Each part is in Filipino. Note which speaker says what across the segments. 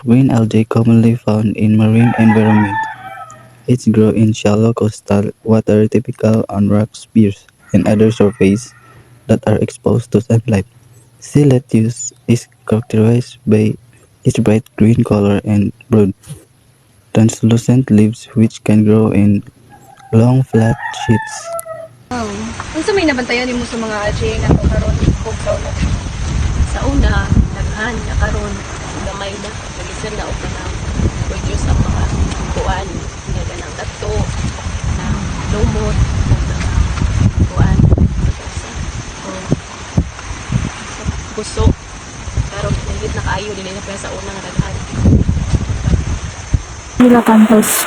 Speaker 1: green algae commonly found in marine environment. It grows in shallow coastal water typical on rock spheres and other surfaces that are exposed to sunlight. Sea lettuce is characterized by its bright green color and broad, translucent leaves which can grow in long flat sheets.
Speaker 2: Unsa may nabantayan nimo sa mga algae nga karon ug
Speaker 3: Sa una, daghan na karon gamay na nagisan na og kanang produce ang mga kuan nga ganang dato na lumot ug mga kuan o puso karon nagit na kaayo dili na pa sa una nga daghan.
Speaker 4: Nilacanthus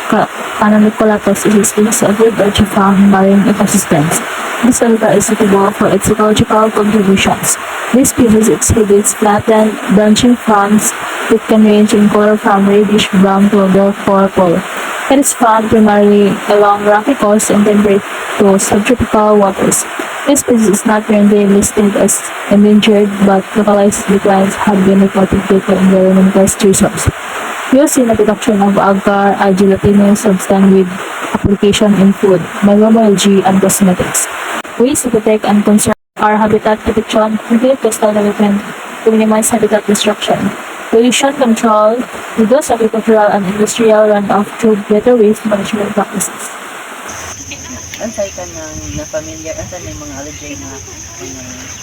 Speaker 4: canoniculatus is a species of wood algae found in marine ecosystems. This alga is suitable for its ecological contributions. This species exhibits flattened, branching fronds. It can range in color from reddish brown to dark purple. It is found primarily along rocky coasts and temperate to subtropical waters. This species is not currently listed as endangered, but localized declines have been reported due to environmental stressors. Used in the production of agar a gelatinous substance with application in food, microbiology, and cosmetics. Ways to protect and conserve our habitat protection include coastal development to minimize habitat destruction, pollution control, reduce agricultural and industrial runoff through better waste management practices.
Speaker 5: Ansay ka na familiar, ansay may mga algae na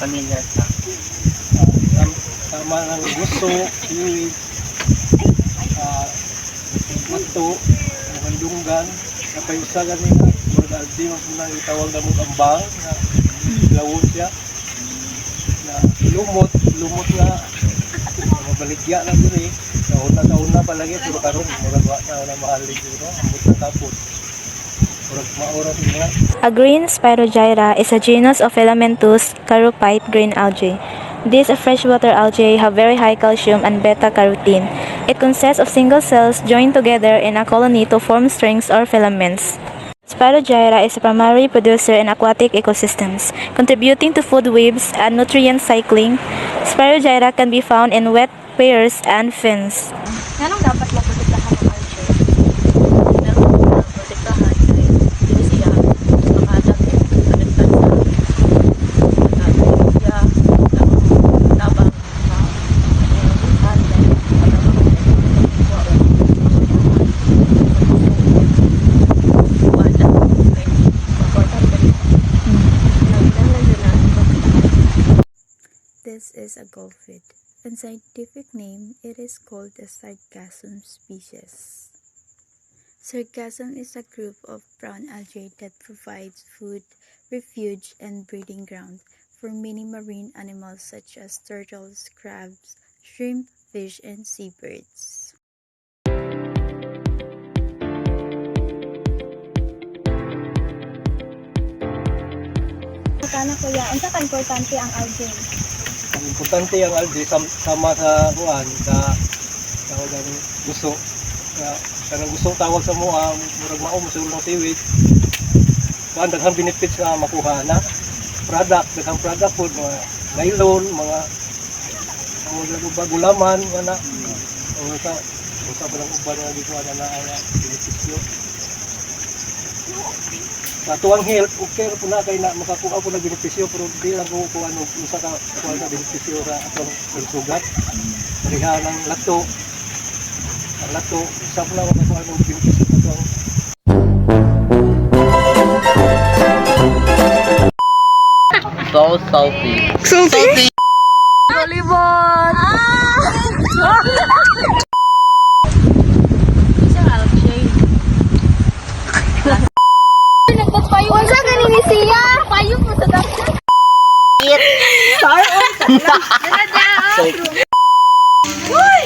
Speaker 5: familiar ka?
Speaker 6: Tama ng gusto, iwig, mato, mandunggan, napayusagan nila, mga algae na itawag na mong ambang, na lawon siya, na lumot na, mabaligya na dito eh, kauna palagi, pero karon maragwa na mahalig dito, ambot na tapos.
Speaker 7: A green Spirogyra is a genus of filamentous charophyte green algae. These freshwater algae have very high calcium and beta-carotene. It consists of single cells joined together in a colony to form strings or filaments. Spirogyra is a primary producer in aquatic ecosystems, contributing to food webs and nutrient cycling. Spirogyra can be found in wet pairs and fins.
Speaker 2: Anong dapat maprotektahan ng algae?
Speaker 8: This is a gulfid. In scientific name, it is called the Sargassum species. Sargassum is a group of brown algae that provides food, refuge, and breeding ground for many marine animals such as turtles, crabs, shrimp, fish, and seabirds.
Speaker 2: Kana kuya, unsa ka importante ang algae?
Speaker 6: Ang importante ang algae sama sa kuan sa tawagan gusto na kanang gustong tawag sa mo murag mao mo sulong tiwid kan daghang benefits nga makuha na daghang product food mga nylon mga gulaman nga na usa pa lang uban nga dito na benepisyo sa tuwang health, okay po na kayo na makakuha po ng benepisyo pero di lang ko kung ano isa ka kuha na benepisyo sa atong sugat pariha ng lato ang lato, isa po lang makakuha ng benepisyo sa atong
Speaker 5: So salty.
Speaker 2: Salty! Volleyball!
Speaker 3: Isang algae.
Speaker 2: Unsa ganini siya? Payo mo sa dapat. Star on sa lang. Uy!